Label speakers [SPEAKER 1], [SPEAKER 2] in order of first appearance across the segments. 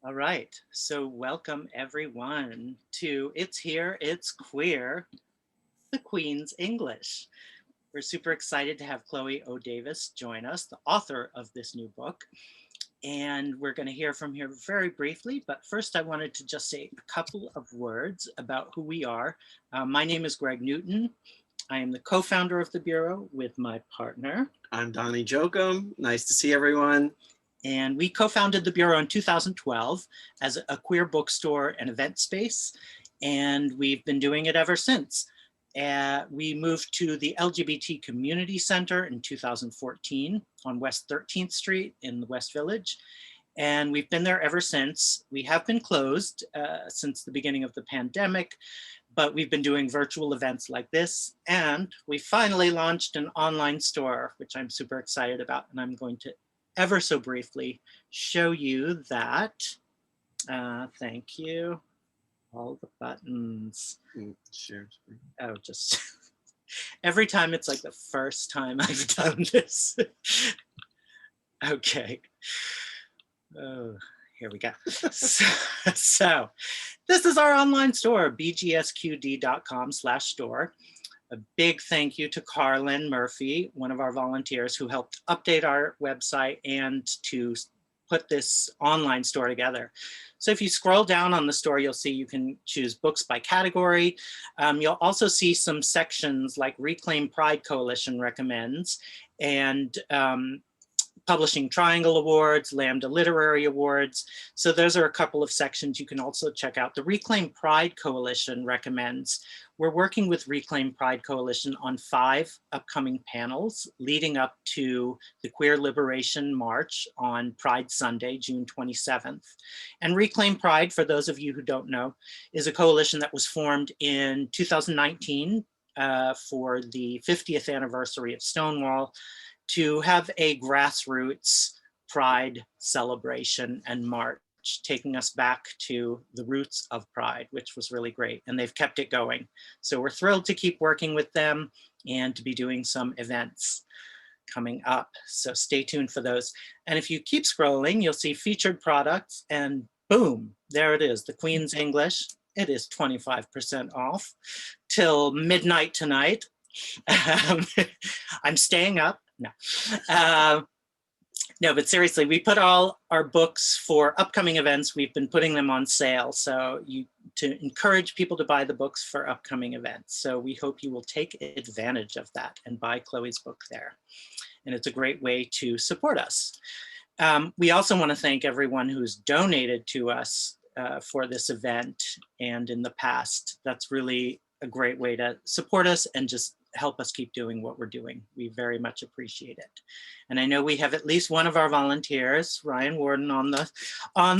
[SPEAKER 1] All right, so welcome everyone to It's Here, It's Queer, the Queen's English. We're super excited to have Chloe O. Davis join us, the author of this new book. And we're going to hear from her very briefly. But first, I wanted to just say a couple of words about who we are. My name is Greg Newton. I am the co-founder of the Bureau with my partner.
[SPEAKER 2] I'm Donnie Jokum. Nice to see everyone.
[SPEAKER 1] And we co-founded the Bureau in 2012 as a queer bookstore and event space. And we've been doing it ever since. We moved to the LGBT Community Center in 2014 on West 13th Street in the West Village. And we've been there ever since. We have been closed since the beginning of the pandemic, but we've been doing virtual events like this. And we finally launched an online store, which I'm super excited about. And I'm going to ever so briefly show you that. Thank you. All the buttons.
[SPEAKER 2] Share screen.
[SPEAKER 1] Oh, just every time it's like the first time I've done this. Okay. Oh, here we go. So this is our online store, bgsqd.com/store. A big thank you to Carlin Murphy, one of our volunteers who helped update our website and to put this online store together. So if you scroll down on the store, you'll see you can choose books by category. You'll also see some sections like Reclaim Pride Coalition recommends and Publishing Triangle Awards, Lambda Literary Awards. So those are a couple of sections you can also check out. The Reclaim Pride Coalition recommends. We're working with Reclaim Pride Coalition on 5 upcoming panels leading up to the Queer Liberation March on Pride Sunday, June 27th. And Reclaim Pride, for those of you who don't know, is a coalition that was formed in 2019 for the 50th anniversary of Stonewall, to have a grassroots pride celebration and march, taking us back to the roots of pride, which was really great. And they've kept it going. So we're thrilled to keep working with them and to be doing some events coming up. So stay tuned for those. And if you keep scrolling, you'll see featured products and boom, there it is, the Queen's English. It is 25% off till midnight tonight. I'm staying up. No. No, but seriously, we put all our books for upcoming events. We've been putting them on sale. So to encourage people to buy the books for upcoming events. So we hope you will take advantage of that and buy Chloe's book there. And it's a great way to support us. We also want to thank everyone who's donated to us for this event and in the past. That's really a great way to support us and just help us keep doing what we're doing. We very much appreciate it. And I know we have at least one of our volunteers, Ryan Warden, on the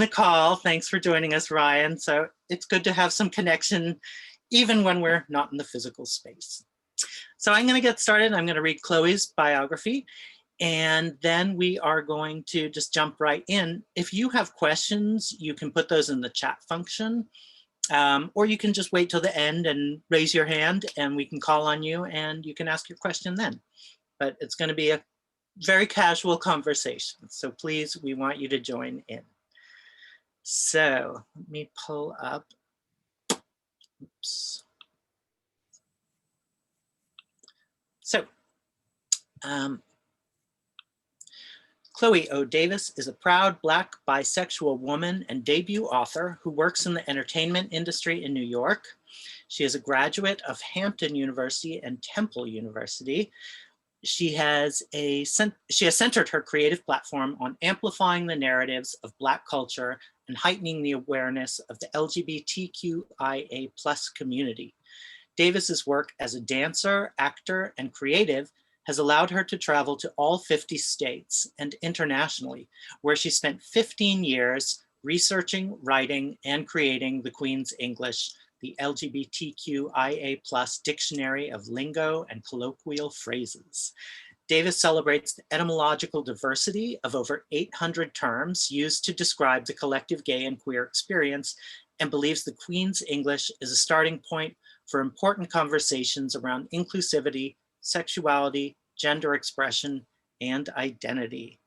[SPEAKER 1] call. Thanks for joining us, Ryan. So it's good to have some connection, even when we're not in the physical space. So I'm going to get started. I'm going to read Chloe's biography, and then we are going to just jump right in. If you have questions, you can put those in the chat function. Or you can just wait till the end and raise your hand and we can call on you and you can ask your question then. But it's going to be a very casual conversation. So please, we want you to join in. So let me pull up. Oops. So, Chloe O. Davis is a proud Black bisexual woman and debut author who works in the entertainment industry in New York. She is a graduate of Hampton University and Temple University. She has centered her creative platform on amplifying the narratives of Black culture and heightening the awareness of the LGBTQIA+ community. Davis's work as a dancer, actor, and creative has allowed her to travel to all 50 states and internationally, where she spent 15 years researching, writing, and creating the Queen's English, the LGBTQIA+ Dictionary of Lingo and Colloquial Phrases. Davis celebrates the etymological diversity of over 800 terms used to describe the collective gay and queer experience, and believes the Queen's English is a starting point for important conversations around inclusivity, sexuality, gender expression, and identity.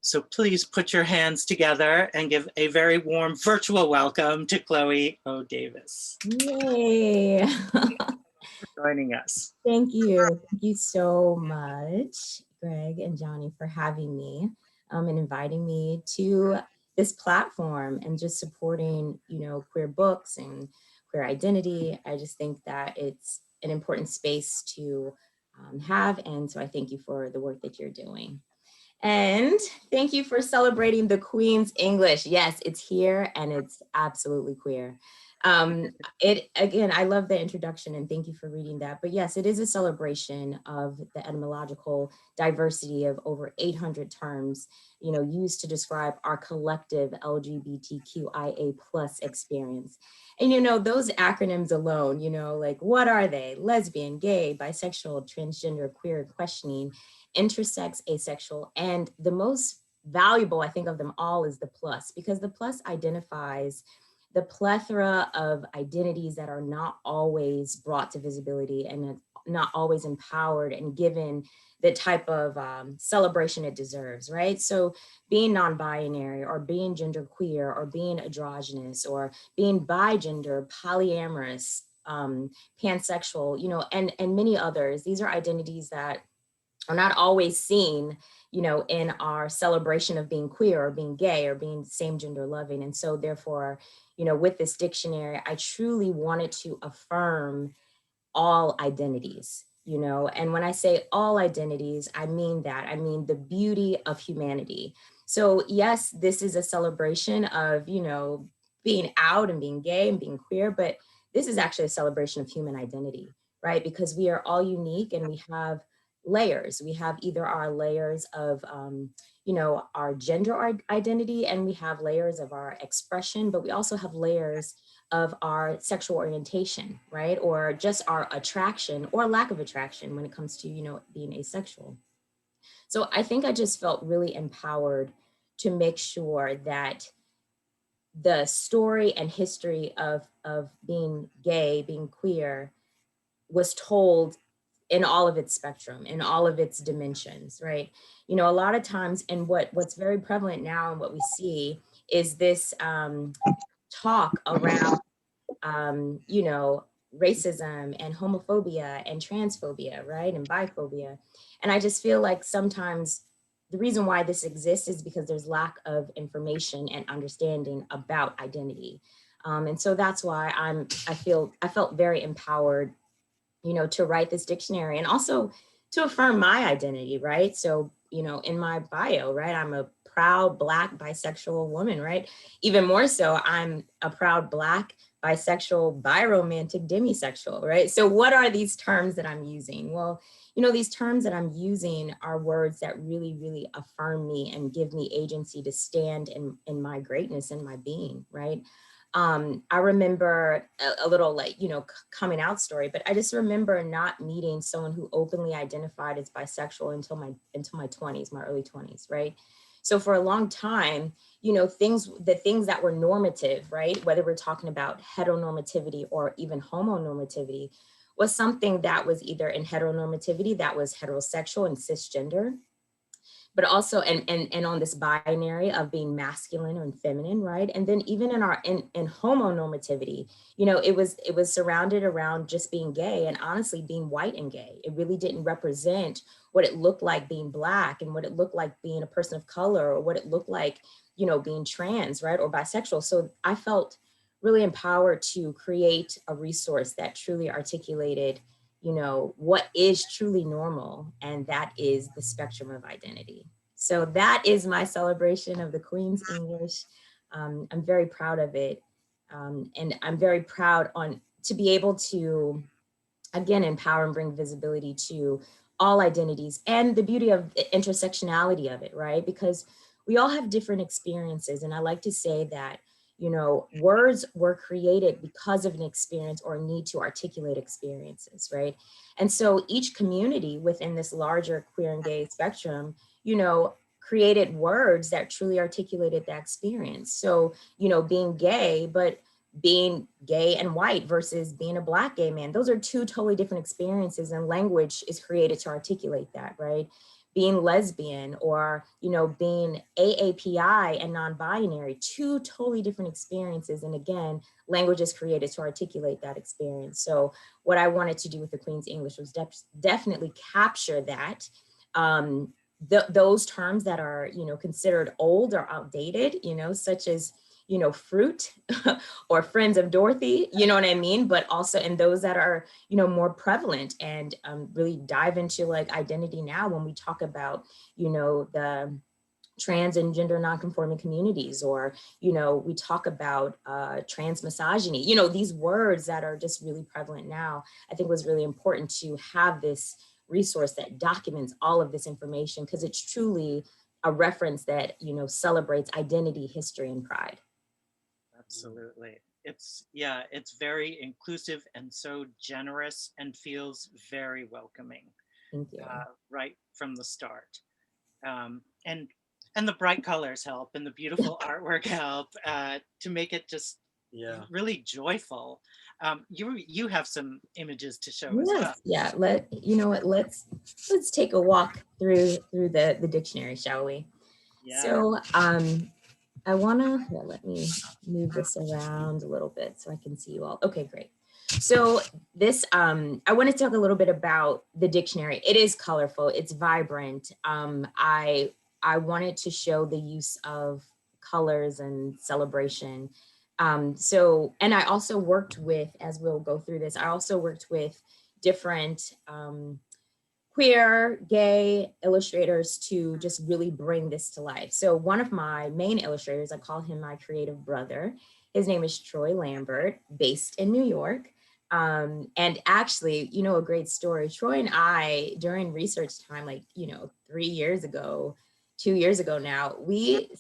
[SPEAKER 1] So please put your hands together and give a very warm virtual welcome to Chloe O. Davis.
[SPEAKER 3] Yay.
[SPEAKER 1] For joining us.
[SPEAKER 3] Thank you. Thank you so much, Greg and Johnny, for having me and inviting me to this platform and just supporting, queer books and queer identity. I just think that it's an important space to have. And so I thank you for the work that you're doing. And thank you for celebrating the Queen's English. Yes, it's here and it's absolutely queer. Again, I love the introduction and thank you for reading that. But yes, it is a celebration of the etymological diversity of over 800 terms, used to describe our collective LGBTQIA plus experience. And those acronyms alone, like what are they? Lesbian, gay, bisexual, transgender, queer, questioning, intersex, asexual, and the most valuable, I think, of them all is the plus, because the plus identifies the plethora of identities that are not always brought to visibility and not always empowered and given the type of celebration it deserves, right? So being non-binary or being genderqueer or being androgynous or being bigender, polyamorous, pansexual, and many others, these are identities that are not always seen, in our celebration of being queer or being gay or being same gender loving. And so therefore, with this dictionary, I truly wanted to affirm all identities, and when I say all identities, I mean that. I mean the beauty of humanity. So yes, this is a celebration of, being out and being gay and being queer, but this is actually a celebration of human identity, right? Because we are all unique and we have layers. We have either our layers of, our gender identity, and we have layers of our expression, but we also have layers of our sexual orientation, right? Or just our attraction or lack of attraction when it comes to, being asexual. So I think I just felt really empowered to make sure that the story and history of being gay, being queer, was told in all of its spectrum, in all of its dimensions, right? A lot of times, and what's very prevalent now and what we see is this talk around, racism and homophobia and transphobia, right? And biphobia. And I just feel like sometimes the reason why this exists is because there's lack of information and understanding about identity. And so that's why I felt very empowered, to write this dictionary and also to affirm my identity, right? So, in my bio, right, I'm a proud Black bisexual woman, right? Even more so, I'm a proud Black bisexual biromantic demisexual, right? So what are these terms that I'm using? Well, these terms that I'm using are words that really, really affirm me and give me agency to stand in my greatness and my being, right? I remember a little coming out story, but I just remember not meeting someone who openly identified as bisexual until my 20s, my early 20s, right? So for a long time, the things that were normative, right? Whether we're talking about heteronormativity or even homonormativity, was something that was either in heteronormativity, that was heterosexual and cisgender, but also and on this binary of being masculine and feminine, right? And then even in homonormativity, it was surrounded around just being gay and honestly being white and gay. It really didn't represent what it looked like being Black and what it looked like being a person of color or what it looked like, being trans, right? Or bisexual. So I felt really empowered to create a resource that truly articulated what is truly normal, and that is the spectrum of identity. So that is my celebration of the Queen's English. I'm very proud of it. And I'm very proud to be able to, again, empower and bring visibility to all identities and the beauty of the intersectionality of it, right? Because we all have different experiences. And I like to say that words were created because of an experience or a need to articulate experiences, right? And so each community within this larger queer and gay spectrum, created words that truly articulated that experience. So, being gay, but being gay and white versus being a Black gay man, those are two totally different experiences, and language is created to articulate that, right? being lesbian, or, you know, being AAPI and non-binary, two totally different experiences. And again, language is created to articulate that experience. So what I wanted to do with the Queen's English was definitely capture that. Those terms that are, you know, considered old or outdated, you know, such as, you know, fruit or friends of Dorothy, you know what I mean? But also in those that are, you know, more prevalent, and really dive into like identity now when we talk about, you know, the trans and gender nonconforming communities, or, you know, we talk about trans misogyny, you know, these words that are just really prevalent now. I think was really important to have this resource that documents all of this information, because it's truly a reference that, you know, celebrates identity, history, and pride.
[SPEAKER 1] Absolutely. It's, yeah, it's very inclusive and so generous and feels very welcoming.
[SPEAKER 3] Thank you.
[SPEAKER 1] Right from the start. And the bright colors help, and the beautiful artwork help to make it just really joyful. You have some images to show as well.
[SPEAKER 3] Yeah, you know what, let's take a walk through the dictionary, shall we?
[SPEAKER 1] Yeah.
[SPEAKER 3] So I wanna, let me move this around a little bit so I can see you all. Okay, great. So this, I want to talk a little bit about the dictionary. It is colorful, it's vibrant. I wanted to show the use of colors and celebration. So, and I also worked with, as we'll go through this, I also worked with different queer, gay illustrators to just really bring this to life. So one of my main illustrators, I call him my creative brother. His name is Troy Lambert, based in New York. And actually, you know, a great story, Troy and I, during research time, like, you know, 3 years ago, 2 years ago now, we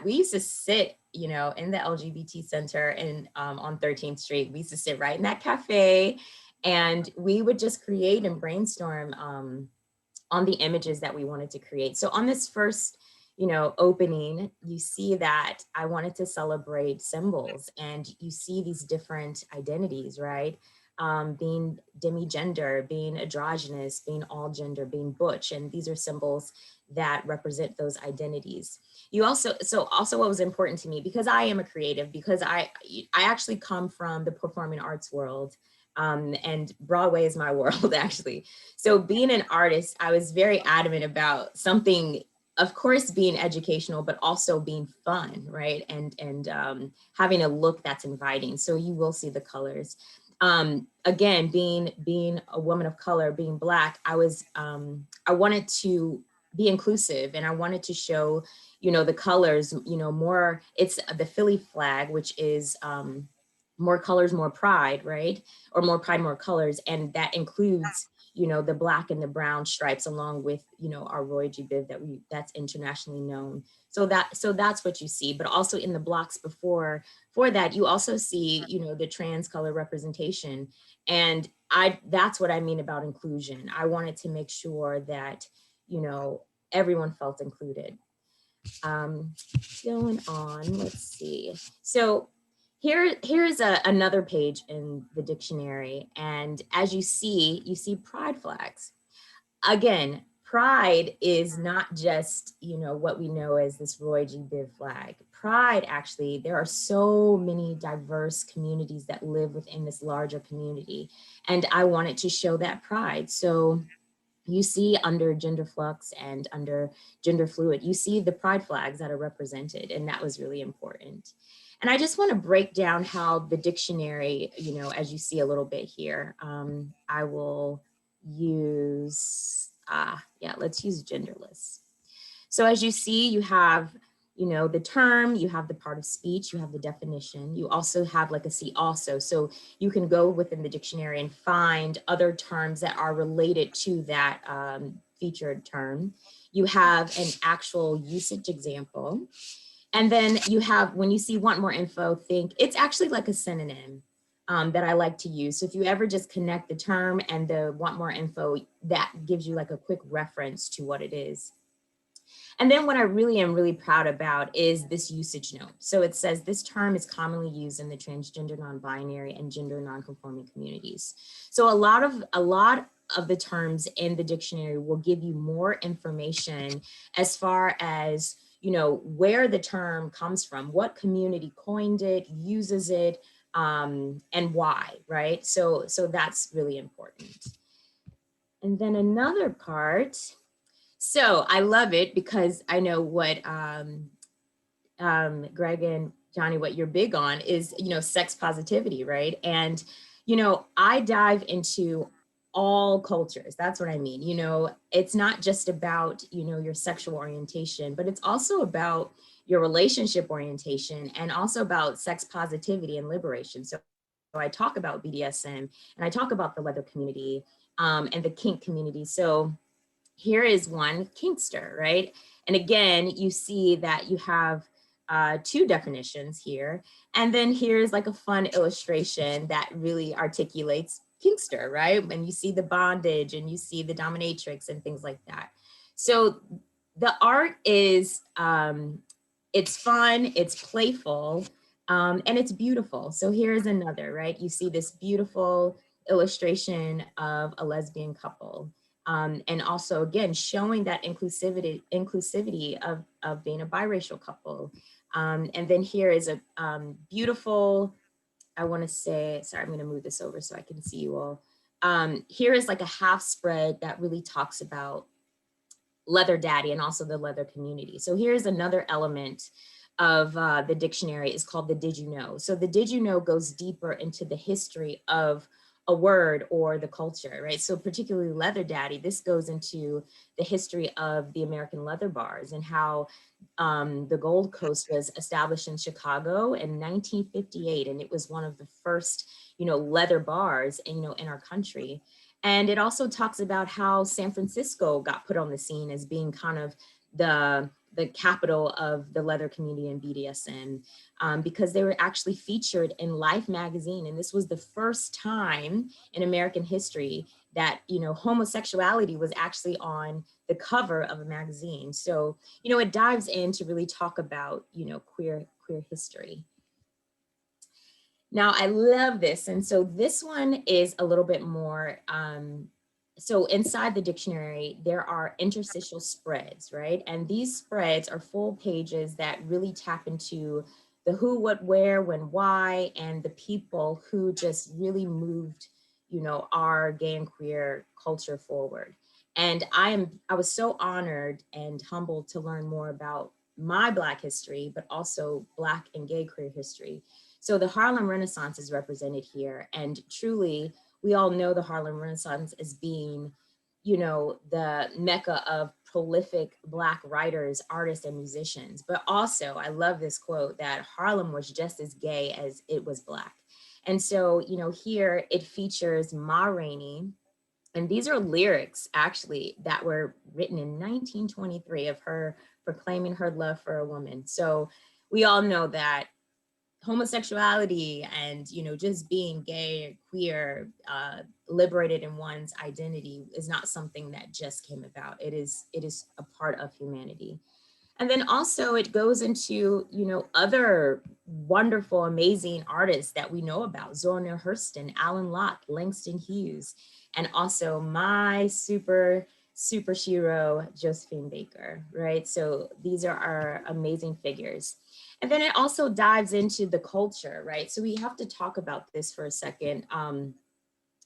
[SPEAKER 3] used to sit, you know, in the LGBT center in on 13th Street. We used to sit right in that cafe, and we would just create and brainstorm on the images that we wanted to create. So on this first, you know, opening, you see that I wanted to celebrate symbols, and you see these different identities, right? Being demigender, being androgynous, being all gender, being butch, and these are symbols that represent those identities. You also, so also what was important to me, because I am a creative, because I actually come from the performing arts world, and Broadway is my world, actually. So being an artist, I was very adamant about something, of course, being educational, but also being fun, right? And having a look that's inviting. So you will see the colors. Again, being a woman of color, being Black, I wanted to be inclusive, and I wanted to show, you know, the colors, you know, more, it's the Philly flag, which is more colors, more pride, right? Or more pride, more colors. And that includes, you know, the Black and the brown stripes, along with, you know, our Roy G. Biv that's internationally known. So that's what you see. But also in the blocks before that, you also see, you know, the trans color representation. And that's what I mean about inclusion. I wanted to make sure that, you know, everyone felt included. Going on, let's see. So here's another page in the dictionary. And as you see pride flags. Again, pride is not just, you know, what we know as this Roy G. Biv flag. Pride, actually, there are so many diverse communities that live within this larger community. And I wanted to show that pride. So you see under gender flux and under gender fluid, you see the pride flags that are represented, and that was really important. And I just want to break down how the dictionary, you know, as you see a little bit here, I will use, let's use genderless. So as you see, you have, you know, the term, you have the part of speech, you have the definition, you also have like a see also. So you can go within the dictionary and find other terms that are related to that featured term. You have an actual usage example. And then you have, when you see want more info, think it's actually like a synonym that I like to use. So if you ever just connect the term and the want more info, that gives you like a quick reference to what it is. And then what I really am really proud about is this usage note. So it says this term is commonly used in the transgender, non-binary, and gender non-conforming communities. So a lot of the terms in the dictionary will give you more information as far as, you know, where the term comes from, what community coined it, uses it, and why, right? So that's really important. And then another part, so I love it because I know what Greg and Johnny, what you're big on is, you know, sex positivity, right? And, you know, I dive into all cultures. That's what I mean. You know, it's not just about, you know, your sexual orientation, but it's also about your relationship orientation and also about sex positivity and liberation. So I talk about BDSM and I talk about the leather community and the kink community. So here is one, kinkster, right? And again, you see that you have two definitions here. And then here's like a fun illustration that really articulates kinkster, right? When you see the bondage and you see the dominatrix and things like that. So the art is, it's fun, it's playful, and it's beautiful. So here's another, right? You see this beautiful illustration of a lesbian couple. And also, again, showing that inclusivity of being a biracial couple. And then here is a beautiful, I want to say, sorry, I'm going to move this over so I can see you all. Here is like a half spread that really talks about leather daddy and also the leather community. So here's another element of the dictionary is called the did you know. So the did you know goes deeper into the history of a word or the culture, right? So particularly leather daddy, this goes into the history of the American leather bars and how the Gold Coast was established in Chicago in 1958. And it was one of the first, you know, leather bars, you know, in our country. And it also talks about how San Francisco got put on the scene as being kind of the capital of the leather community in BDSM, because they were actually featured in Life magazine. And this was the first time in American history that, you know, homosexuality was actually on the cover of a magazine. So, you know, it dives in to really talk about, you know, queer history. Now, I love this. And so this one is a little bit more, so inside the dictionary, there are interstitial spreads, right? And these spreads are full pages that really tap into the who, what, where, when, why, and the people who just really moved, you know, our gay and queer culture forward. And I was so honored and humbled to learn more about my Black history, but also Black and gay queer history. So the Harlem Renaissance is represented here, and truly, we all know the Harlem Renaissance as being, you know, the mecca of prolific Black writers, artists, and musicians. But also, I love this quote that Harlem was just as gay as it was Black. And so, you know, here it features Ma Rainey, and these are lyrics actually that were written in 1923 of her proclaiming her love for a woman. So we all know that homosexuality and, you know, just being gay or queer, liberated in one's identity is not something that just came about. It is a part of humanity. And then also it goes into, you know, other wonderful, amazing artists that we know about: Zora Neale Hurston, Alan Locke, Langston Hughes, and also my super hero, Josephine Baker, right? So these are our amazing figures. And then it also dives into the culture, right? So we have to talk about this for a second.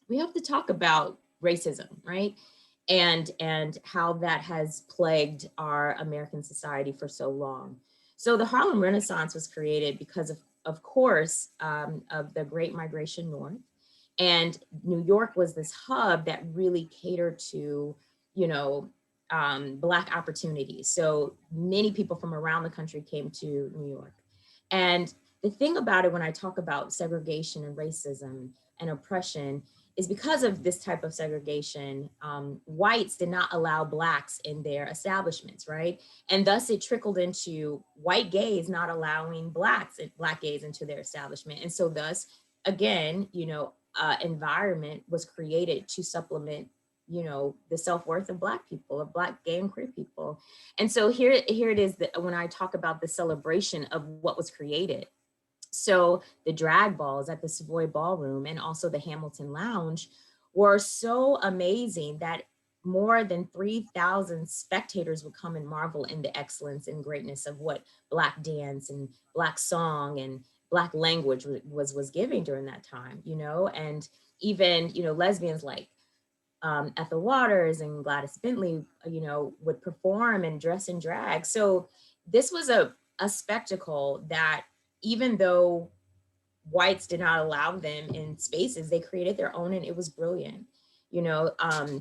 [SPEAKER 3] We have to talk about racism, right? And how that has plagued our American society for so long. So the Harlem Renaissance was created because of course, of the Great Migration North. And New York was this hub that really catered to, you know, Black opportunities. So many people from around the country came to New York. And the thing about it, when I talk about segregation and racism and oppression, is because of this type of segregation, whites did not allow Blacks in their establishments, right? And thus it trickled into white gays not allowing Black gays into their establishment. And so thus, again, you know, environment was created to supplement, you know, the self-worth of Black people, of Black gay and queer people. And so here it is that when I talk about the celebration of what was created. So the drag balls at the Savoy Ballroom and also the Hamilton Lounge were so amazing that more than 3,000 spectators would come and marvel in the excellence and greatness of what Black dance and Black song and Black language was giving during that time, you know, and even, you know, lesbians like Ethel Waters and Gladys Bentley, you know, would perform and dress in drag. So this was a spectacle that, even though whites did not allow them in spaces, they created their own, and it was brilliant, you know.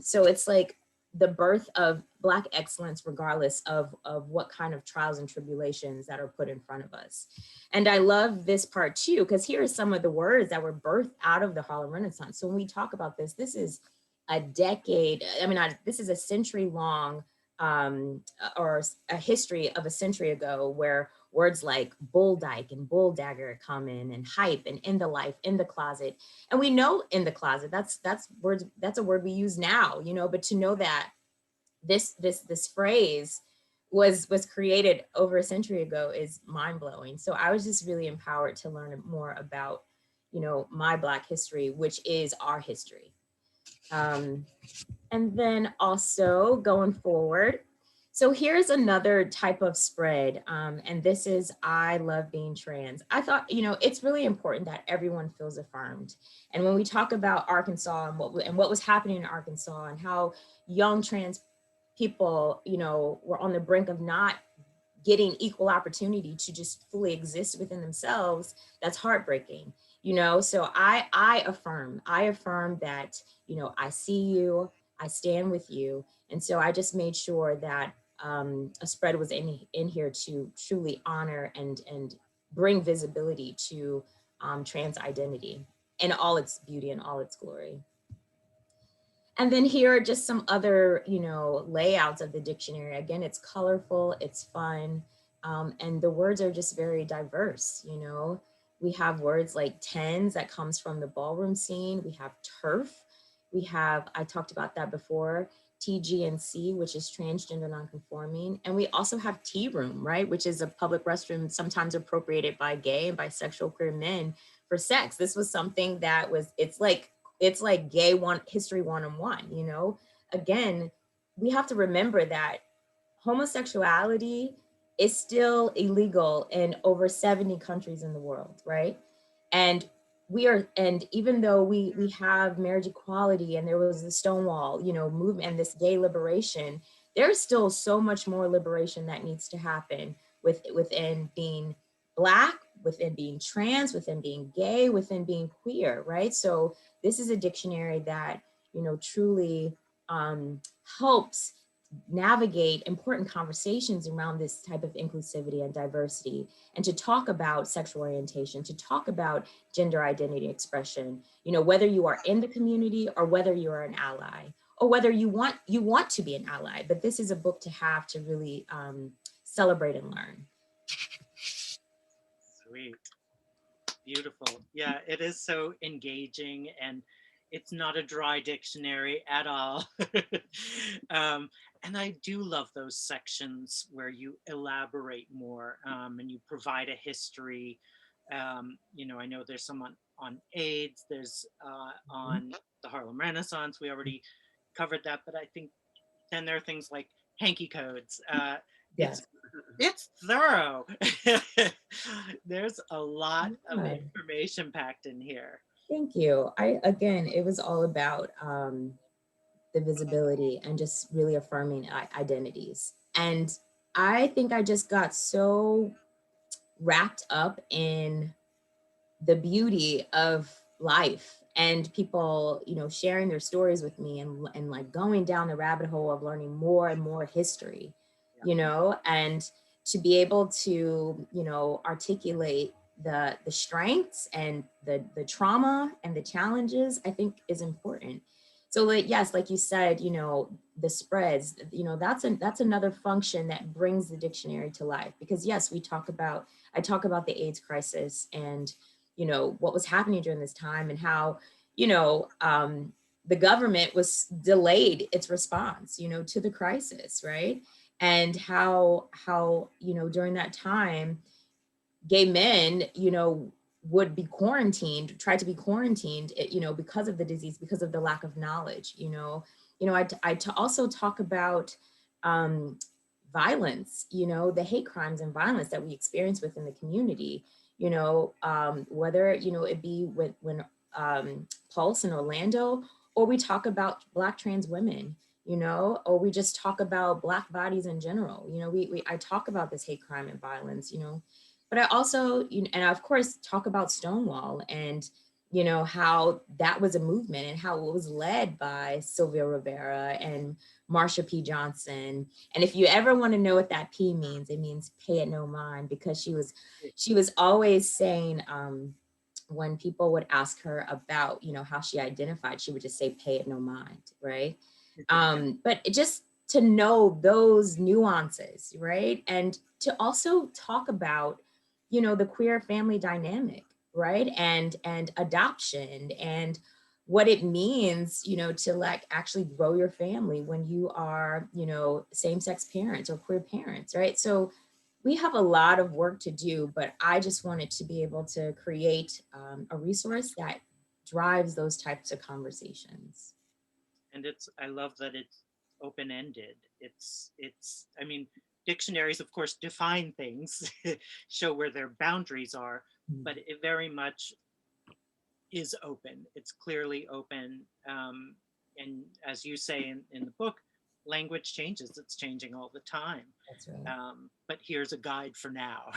[SPEAKER 3] So it's like the birth of Black excellence, regardless of what kind of trials and tribulations that are put in front of us. And I love this part too, because here are some of the words that were birthed out of the Harlem Renaissance. So when we talk about this, this is a decade, I mean, this is a century long, or a history of a century ago, where words like bull dyke and bull dagger come in, and hype and in the life, in the closet. And we know in the closet, that's words, that's a word we use now, you know, but to know that this phrase was created over a century ago is mind blowing. So I was just really empowered to learn more about, you know, my Black history, which is our history. And then also going forward, so here's another type of spread, and this is I love being trans. I thought, you know, it's really important that everyone feels affirmed. And when we talk about Arkansas and what was happening in Arkansas, and how young trans people, you know, were on the brink of not getting equal opportunity to just fully exist within themselves, that's heartbreaking, you know. So I affirm that, you know, I see you, I stand with you. And so I just made sure that a spread was in here to truly honor and bring visibility to trans identity in all its beauty and all its glory. And then here are just some other, you know, layouts of the dictionary. Again, it's colorful, it's fun, and the words are just very diverse, you know. We have words like tens that comes from the ballroom scene. We have turf. We have, I talked about that before, TGNC, which is transgender nonconforming. And we also have tea room, right? Which is a public restroom sometimes appropriated by gay and bisexual queer men for sex. This was something that was, it's like gay history 101, you know. Again, we have to remember that homosexuality is still illegal in over 70 countries in the world, right? And even though we have marriage equality, and there was the Stonewall, you know, movement and this gay liberation, there's still so much more liberation that needs to happen within being Black, within being trans, within being gay, within being queer, right? So this is a dictionary that, you know, truly helps navigate important conversations around this type of inclusivity and diversity, and to talk about sexual orientation, to talk about gender identity expression, you know, whether you are in the community or whether you are an ally, or whether you want to be an ally. But this is a book to have to really celebrate and learn.
[SPEAKER 1] Sweet. Beautiful. Yeah, it is so engaging, and it's not a dry dictionary at all. And I do love those sections where you elaborate more, and you provide a history. You know, I know there's some on AIDS, there's on the Harlem Renaissance. We already covered that, but I think then there are things like hanky codes.
[SPEAKER 3] Yes.
[SPEAKER 1] It's thorough. There's a lot of information packed in here.
[SPEAKER 3] Thank you. Again, it was all about the visibility and just really affirming identities. And I think I just got so wrapped up in the beauty of life, and people, you know, sharing their stories with me, and like going down the rabbit hole of learning more and more history, you know, and to be able to, you know, articulate the strengths and the trauma and the challenges, I think is important. So like, yes, like you said, you know, the spreads, you know, that's another function that brings the dictionary to life. Because yes, I talk about the AIDS crisis, and, you know, what was happening during this time, and how, you know, the government was delayed its response, you know, to the crisis, right? And how, you know, during that time, gay men, you know, would be quarantined, try to be quarantined, you know, because of the disease, because of the lack of knowledge, you know. Also talk about violence, you know, the hate crimes and violence that we experience within the community, you know, whether, you know, it be when Pulse in Orlando, or we talk about Black trans women, you know, or we just talk about Black bodies in general. You know, I talk about this hate crime and violence, you know, but I also, you know, and I, of course, talk about Stonewall and, you know, how that was a movement and how it was led by Sylvia Rivera and Marsha P. Johnson. And if you ever want to know what that P means, it means pay it no mind, because she was always saying, when people would ask her about, you know, how she identified, she would just say, pay it no mind, right? But just to know those nuances, right? And to also talk about, you know, the queer family dynamic, right? And adoption and what it means, you know, to like actually grow your family when you are, you know, same-sex parents or queer parents, right? So we have a lot of work to do, but I just wanted to be able to create a resource that drives those types of conversations.
[SPEAKER 1] And I love that it's open-ended. I mean, dictionaries, of course, define things, show where their boundaries are, but it very much is open. It's clearly open. And as you say in the book, language changes. It's changing all the time.
[SPEAKER 3] That's right.
[SPEAKER 1] But here's a guide for now.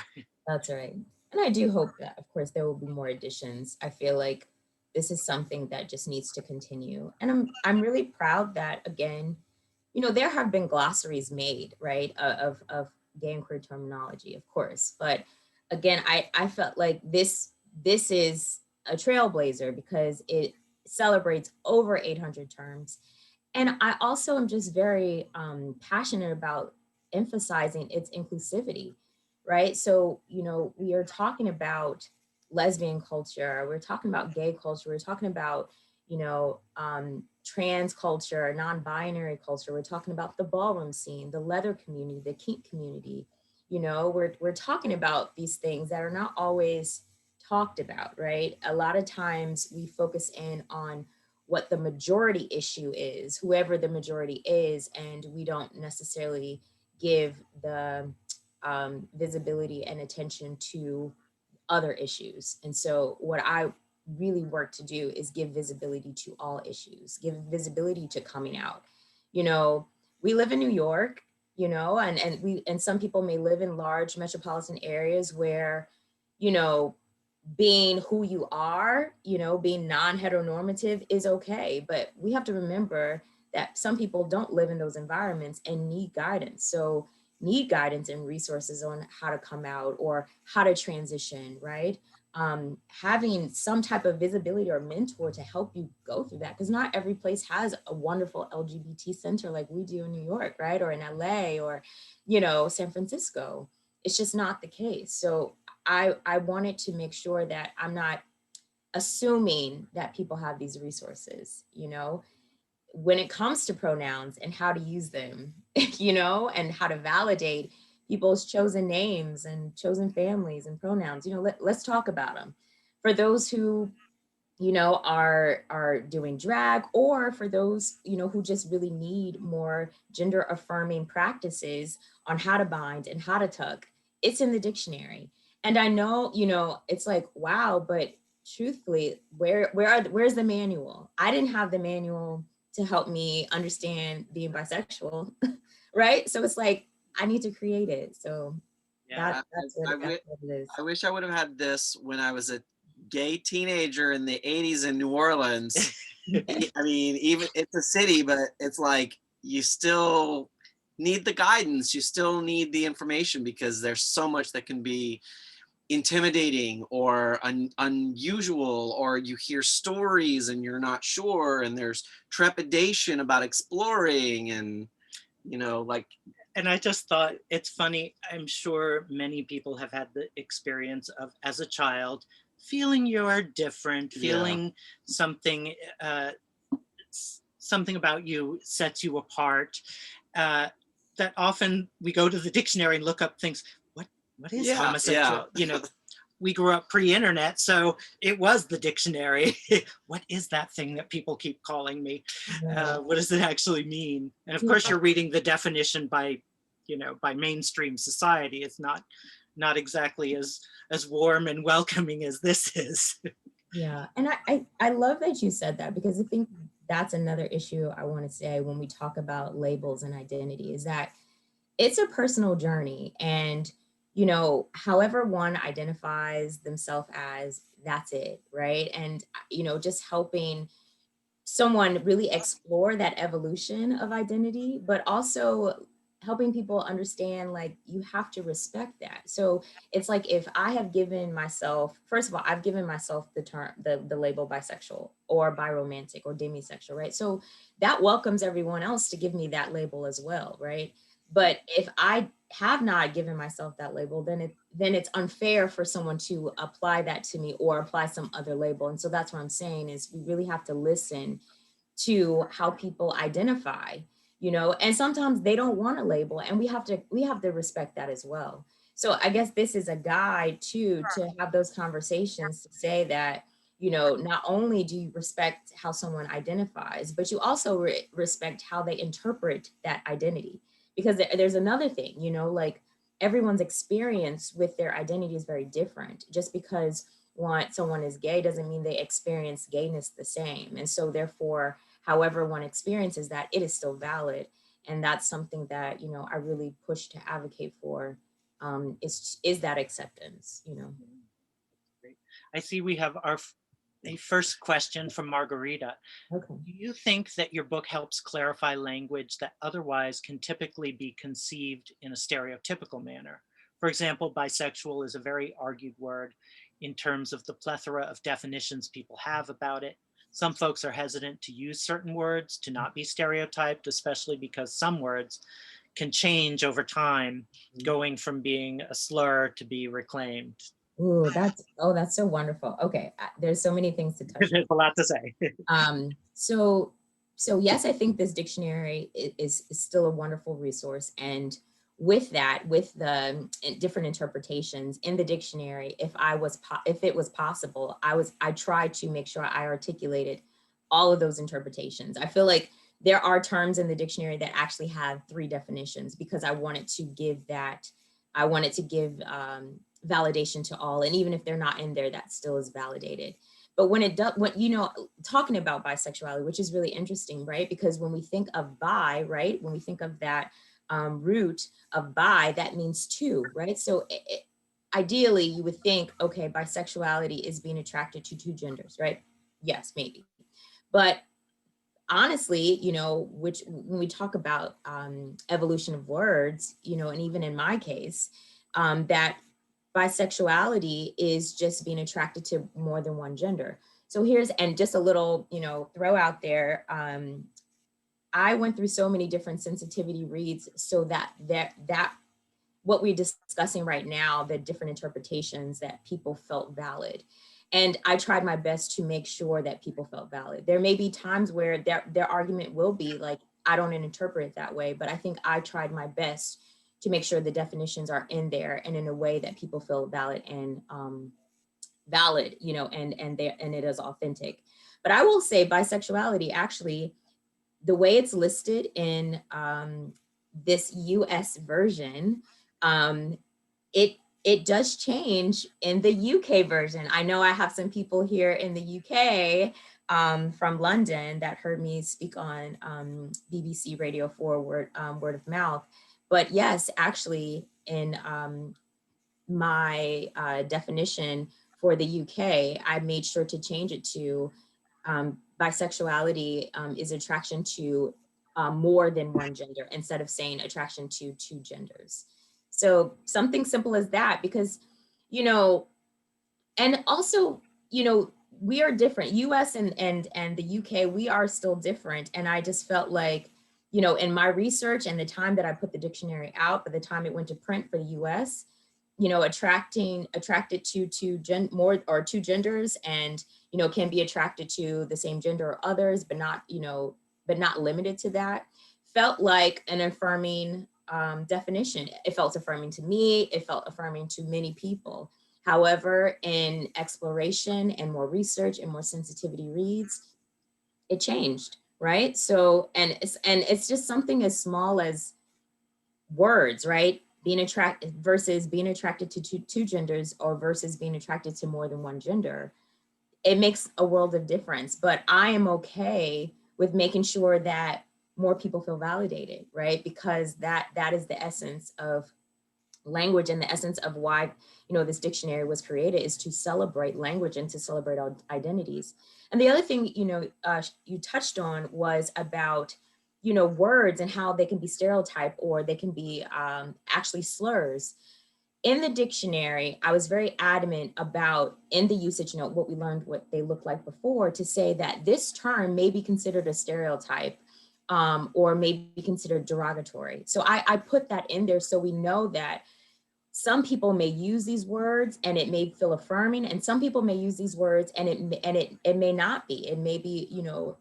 [SPEAKER 3] That's right. And I do hope that, of course, there will be more additions. I feel like this is something that just needs to continue. And I'm really proud that, again, you know, there have been glossaries made, right, of gay and queer terminology, of course. But again, I felt like this is a trailblazer because it celebrates over 800 terms. And I also am just very passionate about emphasizing its inclusivity, right? So, you know, we are talking about lesbian culture, we're talking about gay culture, we're talking about, you know, trans culture, non-binary culture, we're talking about the ballroom scene, the leather community, the kink community. You know, we're talking about these things that are not always talked about, right? A lot of times we focus in on what the majority issue is, whoever the majority is, and we don't necessarily give the visibility and attention to other issues. And so what I really work to do is give visibility to all issues, give visibility to coming out. You know, we live in New York, you know, and some people may live in large metropolitan areas where, you know, being who you are, you know, being non-heteronormative is okay. But we have to remember that some people don't live in those environments and need guidance. So need guidance and resources on how to come out or how to transition, right? Having some type of visibility or mentor to help you go through that, because not every place has a wonderful LGBT center like we do in New York, right? Or in LA or, you know, San Francisco. It's just not the case. So I wanted to make sure that I'm not assuming that people have these resources, you know, when it comes to pronouns and how to use them, you know, and how to validate people's chosen names and chosen families and pronouns, you know, let's talk about them. For those who, you know, are doing drag, or for those, you know, who just really need more gender affirming practices on how to bind and how to tuck, it's in the dictionary. And I know, you know, it's like, wow, but truthfully, where's the manual? I didn't have the manual to help me understand being bisexual, right? So it's like, I need to create it. So
[SPEAKER 1] Yeah.
[SPEAKER 3] that's what it is.
[SPEAKER 2] I wish I would have had this when I was a gay teenager in the 80s in New Orleans. I mean, even it's a city, but it's like you still need the guidance. You still need the information because there's so much that can be intimidating or unusual, or you hear stories and you're not sure, and there's trepidation about exploring, and you know, like.
[SPEAKER 1] And I just thought it's funny. I'm sure many people have had the experience of, as a child, feeling you're different, feeling something, something about you sets you apart. That often we go to the dictionary and look up things. What is homosexual? You know, we grew up pre-internet, so it was the dictionary. What is that thing that people keep calling me? What does it actually mean? And of course, you're reading the definition by, by mainstream society. It's not exactly as warm and welcoming as this is.
[SPEAKER 3] Yeah, and I love that you said that, because I think that's another issue I want to say when we talk about labels and identity, is that it's a personal journey. And, however one identifies themselves as, that's it, right? And, just helping someone really explore that evolution of identity, but also helping people understand, like, you have to respect that. So it's like, if I have given myself, first of all, I've given myself the term, the label bisexual or biromantic or demisexual, right? So that welcomes everyone else to give me that label as well, right? But if I have not given myself that label, then it's unfair for someone to apply that to me or apply some other label. And so that's what I'm saying, is we really have to listen to how people identify, and sometimes they don't want a label, and we have to respect that as well. So I guess this is a guide to have those conversations, to say that, not only do you respect how someone identifies, but you also respect how they interpret that identity. Because there's another thing, like, everyone's experience with their identity is very different. Just because someone is gay doesn't mean they experience gayness the same. And so therefore, however one experiences that, it is still valid. And that's something that, I really push to advocate for, is that acceptance,
[SPEAKER 1] Great. I see we have a first question from Margarita.
[SPEAKER 3] Okay.
[SPEAKER 1] Do you think that your book helps clarify language that otherwise can typically be conceived in a stereotypical manner? For example, bisexual is a very argued word in terms of the plethora of definitions people have about it. Some folks are hesitant to use certain words to not be stereotyped, especially because some words can change over time, going from being a slur to be reclaimed.
[SPEAKER 3] Ooh, that's so wonderful. Okay, there's so many things to touch on.
[SPEAKER 1] There's a lot to say.
[SPEAKER 3] So yes, I think this dictionary is still a wonderful resource. And with that, with the different interpretations in the dictionary, if it was possible, I tried to make sure I articulated all of those interpretations. I feel like there are terms in the dictionary that actually have 3 definitions, because I wanted to give validation to all. And even if they're not in there, that still is validated. But when talking about bisexuality, which is really interesting, right? Because when we think of bi, right? When we think of that root of bi, that means 2, right? So ideally you would think, okay, bisexuality is being attracted to 2 genders, right? Yes, maybe. But honestly, which when we talk about evolution of words, and even in my case, that bisexuality is just being attracted to more than one gender. So and just a little, throw out there, I went through so many different sensitivity reads, so that what we're discussing right now, the different interpretations, that people felt valid. And I tried my best to make sure that people felt valid. There may be times where their argument will be like, I don't interpret it that way, but I think I tried my best to make sure the definitions are in there and in a way that people feel valid and and it is authentic. But I will say bisexuality, actually, the way it's listed in this US version, it does change in the UK version. I know I have some people here in the UK from London that heard me speak on BBC Radio 4 word of mouth. But yes, actually, in my definition for the UK, I made sure to change it to bisexuality is attraction to more than one gender, instead of saying attraction to 2 genders. So something simple as that, because, and also, we are different. US and the UK, we are still different. And I just felt like, in my research and the time that I put the dictionary out, by the time it went to print for the US, attracted to 2 genders, and, can be attracted to the same gender or others, but not limited to that, felt like an affirming definition. It felt affirming to me. It felt affirming to many people. However, in exploration and more research and more sensitivity reads, it changed, right? So, and it's just something as small as words, right? Being attracted versus being attracted to two genders, or versus being attracted to more than one gender. It makes a world of difference, but I am okay with making sure that more people feel validated, right? Because that is the essence of language, and the essence of why, you know, this dictionary was created, is to celebrate language and to celebrate our identities. And the other thing, you know, you touched on was about, you know, words and how they can be stereotyped, or they can be actually slurs. In the dictionary, I was very adamant about, in the usage note, what we learned, what they looked like before, to say that this term may be considered a stereotype, or may be considered derogatory. So I put that in there so we know that some people may use these words and it may feel affirming, and some people may use these words and it may not be. It may be, you know,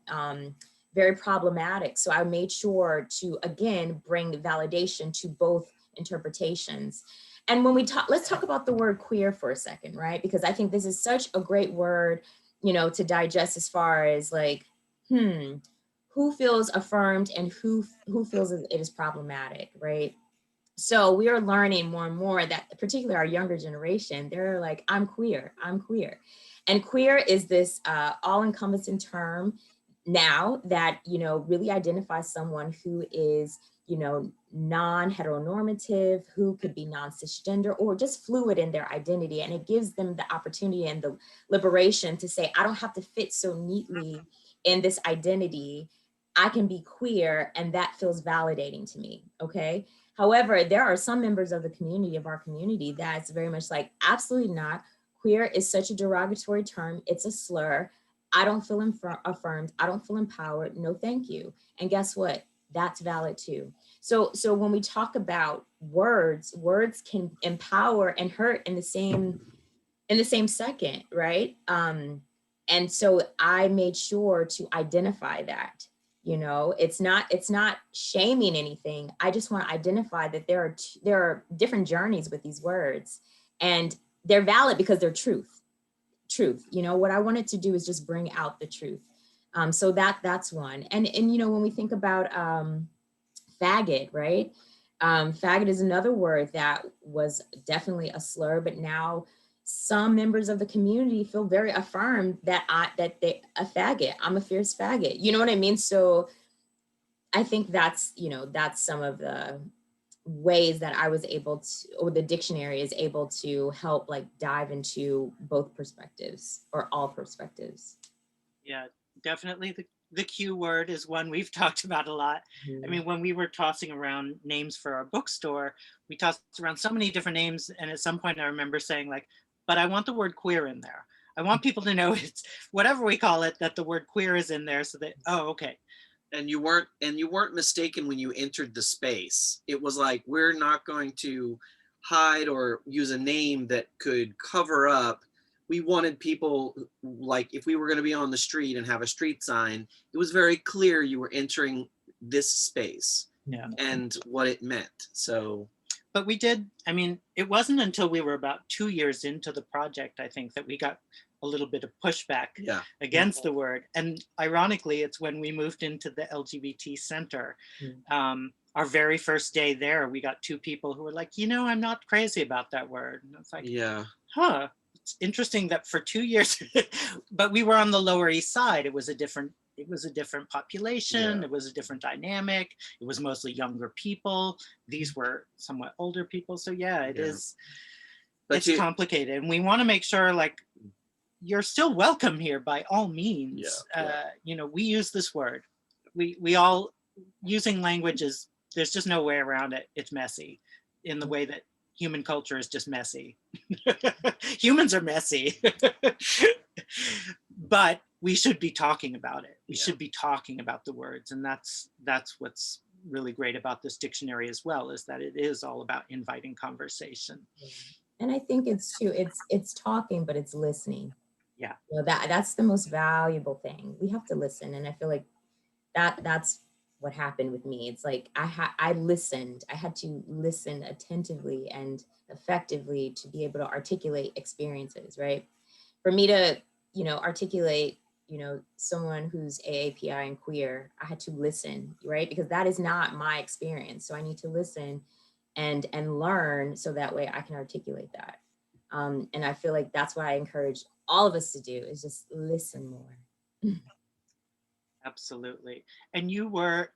[SPEAKER 3] very problematic. So I made sure to, again, bring validation to both interpretations. And when we talk, let's talk about the word queer for a second, right? Because I think this is such a great word, you know, to digest, as far as like, who feels affirmed and who feels it is problematic, right? So we are learning more and more that, particularly our younger generation, they're like, I'm queer, I'm queer. And queer is this all-encompassing term now that, you know, really identifies someone who is, you know, non-heteronormative, who could be non-cisgender, or just fluid in their identity. And it gives them the opportunity and the liberation to say, I don't have to fit so neatly in this identity. I can be queer, and that feels validating to me, okay? However, there are some members of the community, of our community, that's very much like, absolutely not. Queer is such a derogatory term. It's a slur. I don't feel affirmed. I don't feel empowered. No, thank you. And guess what? That's valid too. So when we talk about words can empower and hurt in the same second, right? And so I made sure to identify that. You know, it's not shaming anything. I just want to identify that there are different journeys with these words, and they're valid because they're truth. You know, what I wanted to do is just bring out the truth. So that's one. And you know, when we think about faggot, right? Faggot is another word that was definitely a slur, but now some members of the community feel very affirmed that they a faggot. I'm a fierce faggot. You know what I mean? So I think that's, you know, that's some of the ways that I was able to, or the dictionary is able to help like dive into both perspectives, or all perspectives.
[SPEAKER 1] Yeah, definitely the Q word is one we've talked about a lot. I mean, when we were tossing around names for our bookstore, we tossed around so many different names. And at some point I remember saying like, but I want the word queer in there. I want people to know it's whatever we call it, that the word queer is in there, so that, oh, okay.
[SPEAKER 2] And you weren't mistaken when you entered the space. It was like, we're not going to hide or use a name that could cover up. We wanted people, like, if we were going to be on the street and have a street sign, it was very clear you were entering this space,
[SPEAKER 1] yeah,
[SPEAKER 2] and what it meant. So,
[SPEAKER 1] but we did, I mean, it wasn't until we were about 2 years into the project, I think, that we got a little bit of pushback against the word. And ironically, it's when we moved into the LGBT center. Our very first day there, we got 2 people who were like, you know, I'm not crazy about that word. And it's like,
[SPEAKER 2] yeah,
[SPEAKER 1] huh, it's interesting that for 2 years, but we were on the Lower East Side. It was a different population. It was a different dynamic. It was mostly younger people. These were somewhat older people. So yeah, it is, but it's complicated. And we want to make sure, like, you're still welcome here by all means. You know, we use this word. We all, using language is, there's just no way around it. It's messy in the way that human culture is just messy. Humans are messy. But we should be talking about it. We should be talking about the words. And that's what's really great about this dictionary as well, is that it is all about inviting conversation.
[SPEAKER 3] And I think it's too, it's talking, but it's listening.
[SPEAKER 1] Yeah.
[SPEAKER 3] You know, that's the most valuable thing. We have to listen. And I feel like that's what happened with me. It's like I listened. I had to listen attentively and effectively to be able to articulate experiences, right? For me to, articulate, someone who's AAPI and queer, I had to listen, right? Because that is not my experience. So I need to listen and learn so that way I can articulate that. And I feel like that's what I encourage all of us to do, is just listen more.
[SPEAKER 1] Absolutely. And you were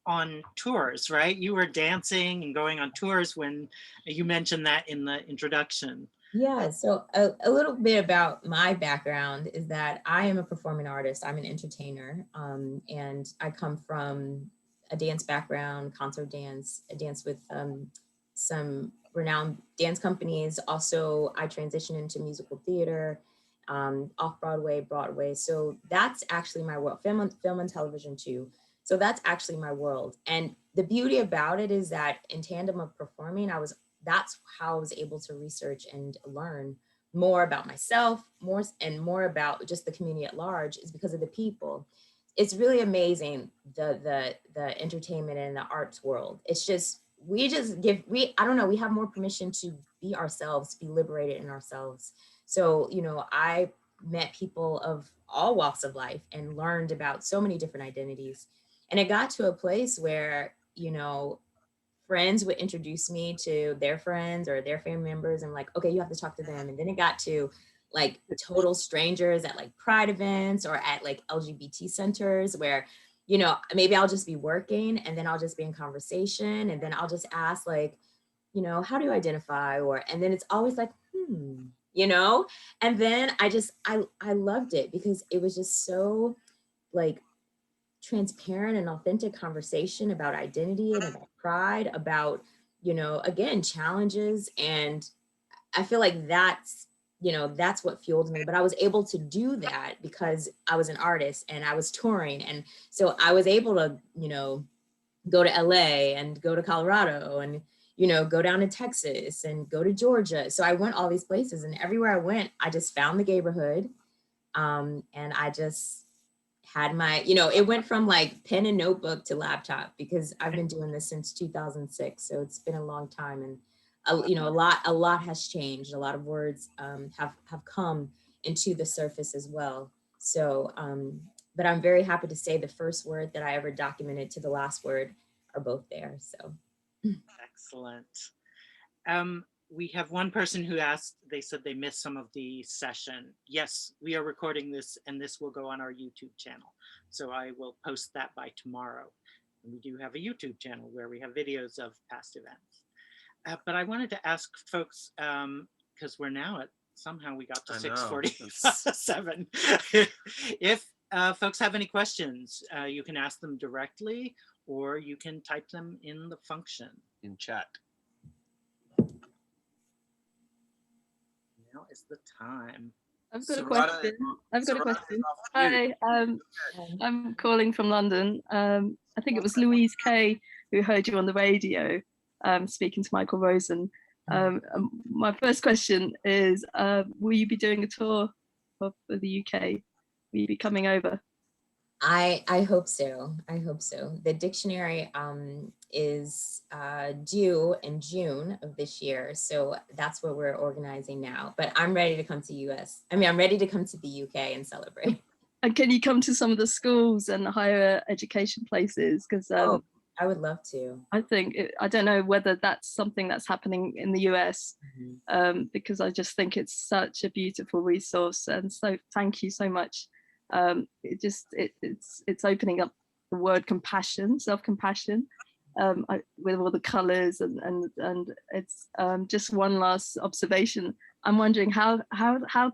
[SPEAKER 1] on tours, right? You were dancing and going on tours when you mentioned that in the introduction.
[SPEAKER 3] Yeah, so a little bit about my background is that I am a performing artist. I'm an entertainer, and I come from a dance background, concert dance. I dance with some renowned dance companies. Also, I transitioned into musical theater, off Broadway, Broadway. So that's actually my world. Film and television too. So that's actually my world. And the beauty about it is that in tandem of performing, that's how I was able to research and learn more about myself, more about just the community at large, is because of the people. It's really amazing, the entertainment and the arts world. It's just, I don't know, we have more permission to be ourselves, to be liberated in ourselves. So, I met people of all walks of life and learned about so many different identities. And it got to a place where, friends would introduce me to their friends or their family members, and like, okay, you have to talk to them. And then it got to like total strangers at like pride events or at like LGBT centers where, maybe I'll just be working and then I'll just be in conversation and then I'll just ask like, how do you identify? And then it's always like, and then I loved it because it was just so like transparent and authentic conversation about identity and about pride, about, again, challenges. And I feel like that's what fueled me. But I was able to do that because I was an artist and I was touring. And so I was able to, go to LA and go to Colorado and, go down to Texas and go to Georgia. So I went all these places, and everywhere I went, I just found the neighborhood. And I just had my, it went from like pen and notebook to laptop because I've been doing this since 2006. So it's been a long time, and a lot has changed. A lot of words have come into the surface as well. So, but I'm very happy to say the first word that I ever documented to the last word are both there. So.
[SPEAKER 1] Excellent. We have one person who asked, they said they missed some of the session. Yes, we are recording this and this will go on our YouTube channel. So I will post that by tomorrow. And we do have a YouTube channel where we have videos of past events. But I wanted to ask folks, because we're now at, somehow we got to 6:47. If folks have any questions, you can ask them directly or you can type them in the function.
[SPEAKER 2] In chat.
[SPEAKER 1] Now is the time.
[SPEAKER 4] I've got a question. Hi, I'm calling from London. I think it was Louise Kay who heard you on the radio speaking to Michael Rosen. My first question is, will you be doing a tour of the UK? Will you be coming over?
[SPEAKER 3] I hope so. I hope so. The dictionary is due in June of this year. So that's what we're organizing now. But I'm ready to come to US. I'm ready to come to the UK and celebrate.
[SPEAKER 4] And can you come to some of the schools and higher education places? Because
[SPEAKER 3] I would love to.
[SPEAKER 4] I think, I don't know whether that's something that's happening in the US, because I just think it's such a beautiful resource. And so thank you so much. It's opening up the word compassion, self-compassion, with all the colors, and it's just one last observation. I'm wondering how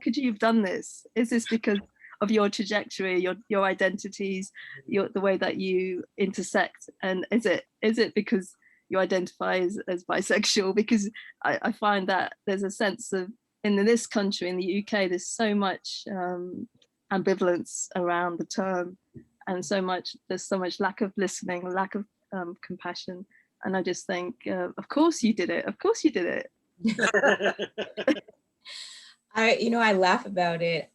[SPEAKER 4] could you have done this? Is this because of your trajectory, your identities, the way that you intersect, and is it because you identify as bisexual? Because I find that there's a sense of, in this country, in the UK, there's so much ambivalence around the term, and there's so much lack of listening, lack of compassion. And I just think, of course you did it.
[SPEAKER 3] I laugh about it.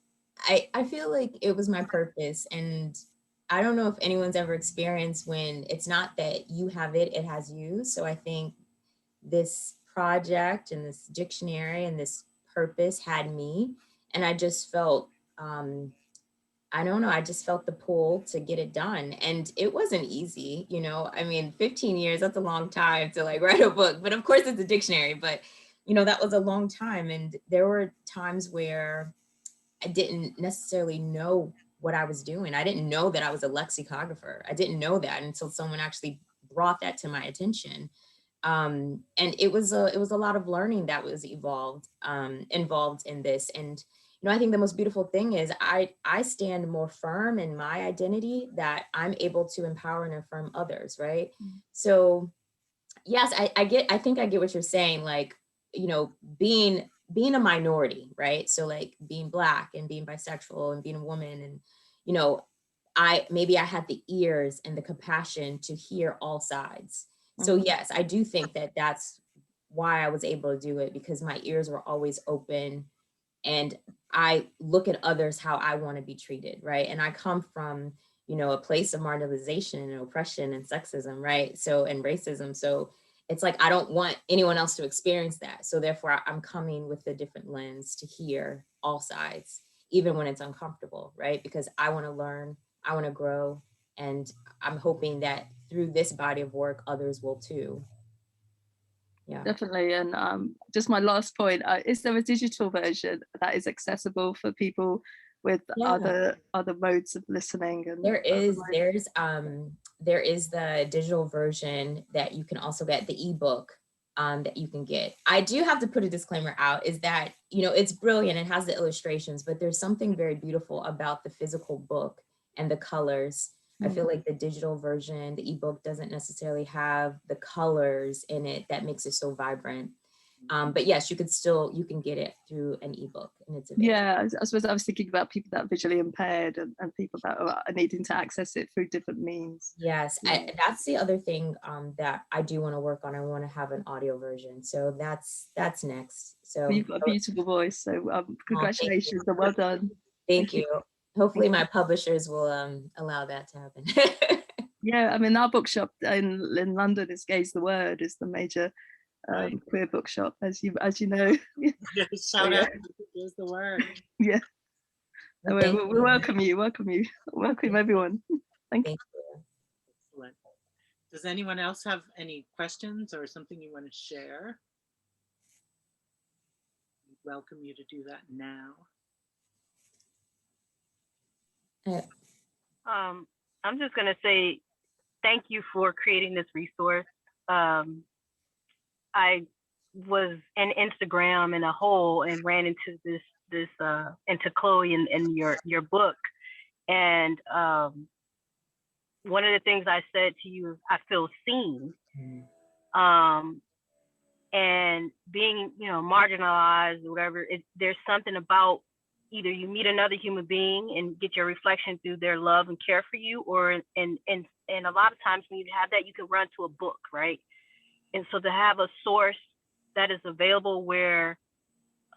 [SPEAKER 3] I feel like it was my purpose, and I don't know if anyone's ever experienced when it's not that you have it, it has you. So I think this project and this dictionary and this purpose had me, and I just felt, I don't know, I just felt the pull to get it done. And it wasn't easy, you know, I mean, 15 years, that's a long time to like write a book, but of course it's a dictionary, but you know, that was a long time. And there were times where I didn't necessarily know what I was doing. I didn't know that I was a lexicographer. I didn't know that until someone actually brought that to my attention. And it was a lot of learning that was involved in this. And you know, I think the most beautiful thing is I stand more firm in my identity that I'm able to empower and affirm others, right? So yes, I think I get what you're saying, like, you know, being a minority, right? So like being Black and being bisexual and being a woman, and you know, maybe I had the ears and the compassion to hear all sides. So yes, I do think that that's why I was able to do it, because my ears were always open, and I look at others how I want to be treated, right? And I come from, you know, a place of marginalization and oppression and sexism, right? So, and racism. So it's like, I don't want anyone else to experience that. So therefore I'm coming with a different lens to hear all sides, even when it's uncomfortable, right? Because I want to learn, I want to grow. And I'm hoping that through this body of work, others will too. Yeah.
[SPEAKER 4] Definitely. And just my last point, is there a digital version that is accessible for people with
[SPEAKER 3] Yeah.
[SPEAKER 4] other modes of listening? And
[SPEAKER 3] there is the digital version that you can also get, the ebook that you can get. I do have to put a disclaimer out, is that, you know, it's brilliant, it has the illustrations, but there's something very beautiful about the physical book and the colors. I feel like the digital version, the ebook, doesn't necessarily have the colors in it that makes it so vibrant. But yes, you can get it through an ebook, and it's available.
[SPEAKER 4] Yeah, I suppose I was thinking about people that are visually impaired and people that are needing to access it through different means.
[SPEAKER 3] Yes, that's the other thing that I do want to work on. I want to have an audio version, so that's next. So
[SPEAKER 4] you've got a beautiful voice, so congratulations and well done.
[SPEAKER 3] Thank you. Hopefully my publishers will allow that to happen.
[SPEAKER 4] Yeah, I mean, our bookshop in London is Gaze the Word, is the major queer bookshop, as you know.
[SPEAKER 1] Shout out, Gaze the Word.
[SPEAKER 4] Yeah. We welcome you, welcome everyone. Thank you.
[SPEAKER 1] Excellent. Does anyone else have any questions or something you want to share? We welcome you to do that now.
[SPEAKER 5] I'm just going to say thank you for creating this resource. I was in Instagram in a hole and ran into into Chloe and your book. And one of the things I said to you is I feel seen. And being, you know, marginalized or whatever, there's something about either you meet another human being and get your reflection through their love and care for you, or and a lot of times when you have that, you can run to a book, right? And so to have a source that is available where,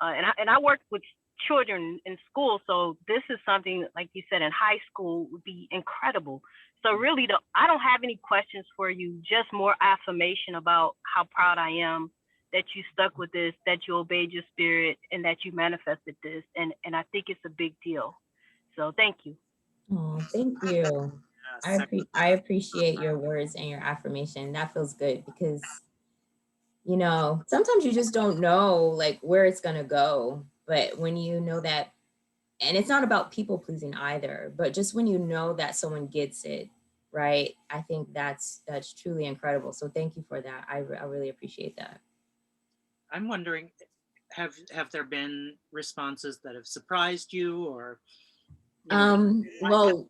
[SPEAKER 5] and I work with children in school, so this is something, like you said, in high school would be incredible. So really, I don't have any questions for you, just more affirmation about how proud I am that you stuck with this, that you obeyed your spirit, and that you manifested this. And I think it's a big deal. So thank you.
[SPEAKER 3] Oh, thank you. I appreciate your words and your affirmation. That feels good, because, you know, sometimes you just don't know like where it's gonna go. But when you know that, and it's not about people pleasing either, but just when you know that someone gets it, right? I think that's truly incredible. So thank you for that. I really appreciate that.
[SPEAKER 1] I'm wondering, have there been responses that have surprised you, or? You know,
[SPEAKER 3] well,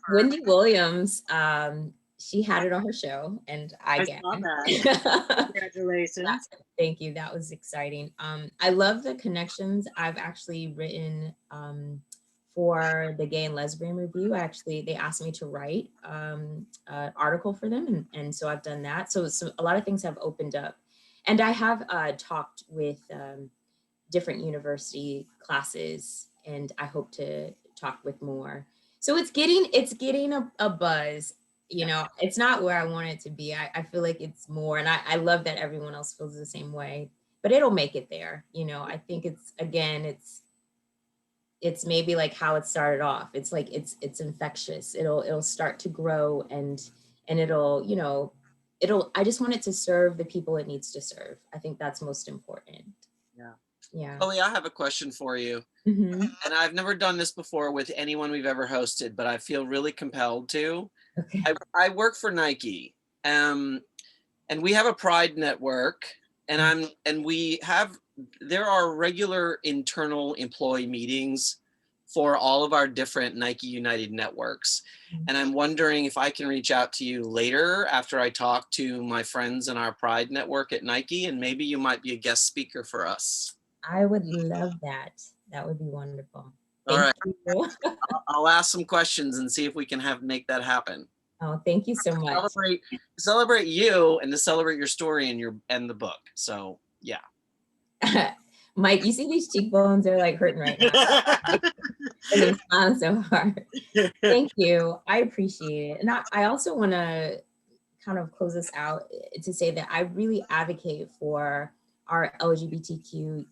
[SPEAKER 3] Wendy Williams, she had it on her show, and I
[SPEAKER 1] saw that. Congratulations.
[SPEAKER 3] Thank you. That was exciting. I love the connections. I've actually written for the Gay and Lesbian Review. They asked me to write an article for them, and so I've done that. So a lot of things have opened up, and I have talked with different university classes, and I hope to talk with more. So it's getting a buzz. You know, it's not where I want it to be. I feel like it's more, and I love that everyone else feels the same way, but it'll make it there. You know, I think it's maybe like how it started off. It's like it's infectious. It'll start to grow, and it'll, you know, I just want it to serve the people it needs to serve. I think that's most important.
[SPEAKER 1] Yeah.
[SPEAKER 3] Yeah.
[SPEAKER 2] Chloe, I have a question for you.
[SPEAKER 3] Mm-hmm.
[SPEAKER 2] And I've never done this before with anyone we've ever hosted, but I feel really compelled to.
[SPEAKER 3] Okay.
[SPEAKER 2] I work for Nike, and we have a Pride network, and there are regular internal employee meetings for all of our different Nike United networks. And I'm wondering if I can reach out to you later after I talk to my friends in our Pride network at Nike, and maybe you might be a guest speaker for us.
[SPEAKER 3] I would love that. That would be wonderful.
[SPEAKER 2] All right.
[SPEAKER 3] You.
[SPEAKER 2] I'll ask some questions and see if we can make that happen.
[SPEAKER 3] Oh, thank you so much.
[SPEAKER 2] Celebrate you and to celebrate your story and the book. So yeah.
[SPEAKER 3] Mike, you see these cheekbones are like hurting right now. And I'm smiling so hard. Thank you. I appreciate it. And I also want to kind of close this out to say that I really advocate for our LGBTQ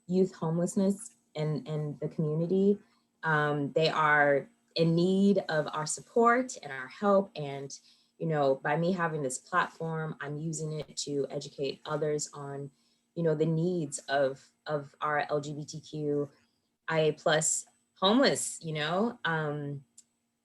[SPEAKER 3] youth homelessness and the community. They are in need of our support and our help. And, you know, by me having this platform, I'm using it to educate others on, you know, the needs of our LGBTQIA plus homeless, you know,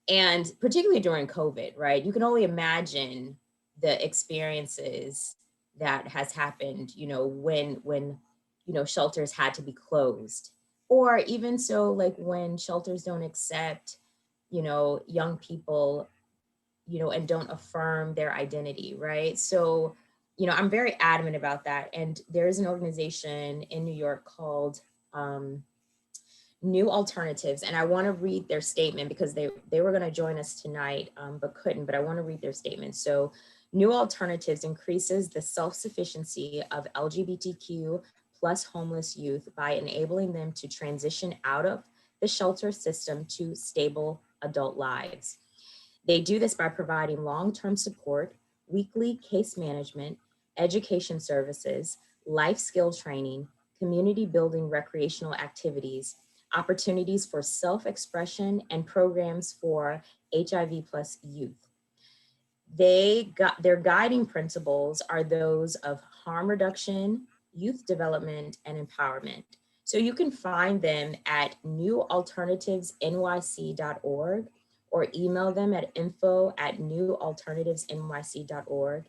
[SPEAKER 3] and particularly during COVID, right? You can only imagine the experiences that has happened, you know, when, you know, shelters had to be closed, or even so, like when shelters don't accept, you know, young people, you know, and don't affirm their identity, right? So, you know, I'm very adamant about that. And there's an organization in New York called New Alternatives. And I want to read their statement because they were going to join us tonight, but couldn't, but I want to read their statement. So New Alternatives increases the self-sufficiency of LGBTQ plus homeless youth by enabling them to transition out of the shelter system to stable adult lives. They do this by providing long-term support, weekly case management, education services, life skill training, community building recreational activities, opportunities for self-expression, and programs for HIV plus youth. Their guiding principles are those of harm reduction, youth development, and empowerment. So you can find them at newalternativesnyc.org or email them at info@newalternativesnyc.org.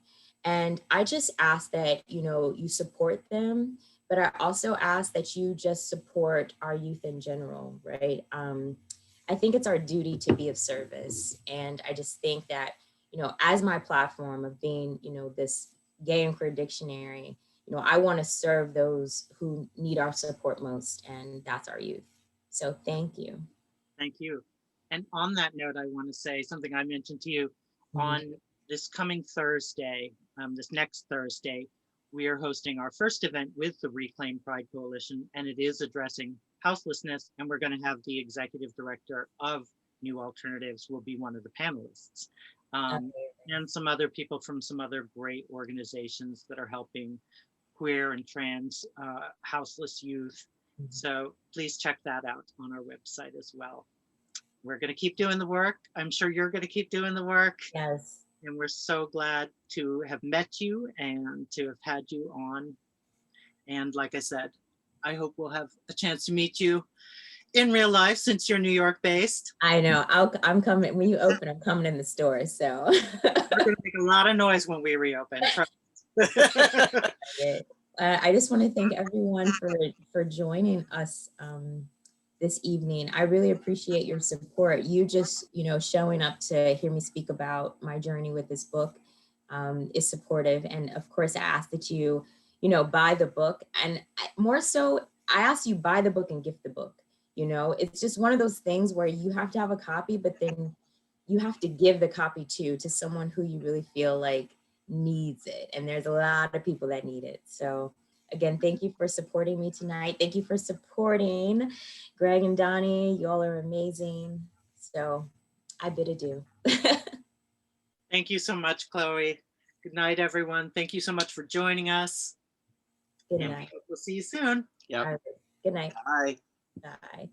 [SPEAKER 3] And I just ask that, you know, you support them, but I also ask that you just support our youth in general, right? I think it's our duty to be of service. And I just think that, you know, as my platform of being, you know, this gay and queer dictionary, you know, I want to serve those who need our support most, and that's our youth. So thank you.
[SPEAKER 1] Thank you. And on that note, I want to say something I mentioned to you. On this coming Thursday, this next Thursday, we are hosting our first event with the Reclaim Pride Coalition, and it is addressing houselessness. And we're going to have the executive director of New Alternatives will be one of the panelists. And some other people from some other great organizations that are helping queer and trans houseless youth. So please check that out on our website as well. We're going to keep doing the work. I'm sure you're going to keep doing the work.
[SPEAKER 3] Yes.
[SPEAKER 1] And we're so glad to have met you and to have had you on. And like I said, I hope we'll have a chance to meet you in real life since you're New York based.
[SPEAKER 3] I know. I'm coming. When you open, I'm coming in the store. So
[SPEAKER 1] we're going to make a lot of noise when we reopen.
[SPEAKER 3] I just want to thank everyone for joining us this evening. I really appreciate your support. You just, you know, showing up to hear me speak about my journey with this book is supportive. And of course, I ask that you know, buy the book. And more so, I ask you buy the book and gift the book. You know, it's just one of those things where you have to have a copy, but then you have to give the copy to someone who you really feel like needs it. And there's a lot of people that need it. So again, thank you for supporting me tonight. Thank you for supporting Greg and Donnie. You all are amazing. So I bid adieu.
[SPEAKER 1] Thank you so much, Chloe. Good night, everyone. Thank you so much for joining us.
[SPEAKER 3] Good
[SPEAKER 1] And
[SPEAKER 3] night.
[SPEAKER 1] we'll see you soon.
[SPEAKER 2] Yep.
[SPEAKER 3] All right. Good night.
[SPEAKER 2] Bye.
[SPEAKER 3] Bye.